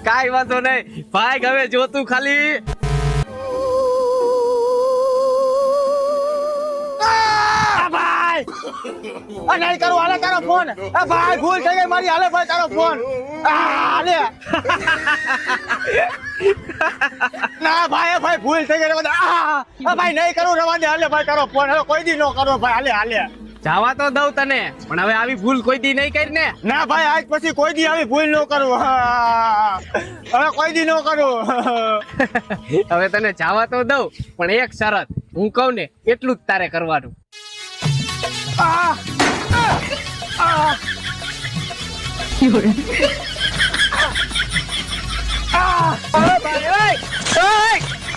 કાઈ વાંધો નહીં ભાઈ, હવે જો તું ખાલી ભાઈ નહીં કરું, હાલે તારો ફોન. ભાઈ ભૂલ થઈ ગઈ મારી, હાલે ભાઈ તારો ફોન. હાલે ના ભાઈ, ભાઈ ભૂલ થઈ ગઈ. ભાઈ નહીં કરું, રવા દે. હાલે ભાઈ તારો ફોન. હવે કોઈ દી નો કરો ભાઈ. હાલે હાલે જવા તો દઉં તને, પણ હવે આવી ભૂલ કોઈ દી નહીં કરી ને. ના ભાઈ, આજ પછી કોઈ દી આવી ભૂલ ન કરું. હવે કોઈ દી ન કરું. હવે તને જવા તો દઉં, પણ એક શરત, હું કહું ને એટલું જ તારે કરવાનું.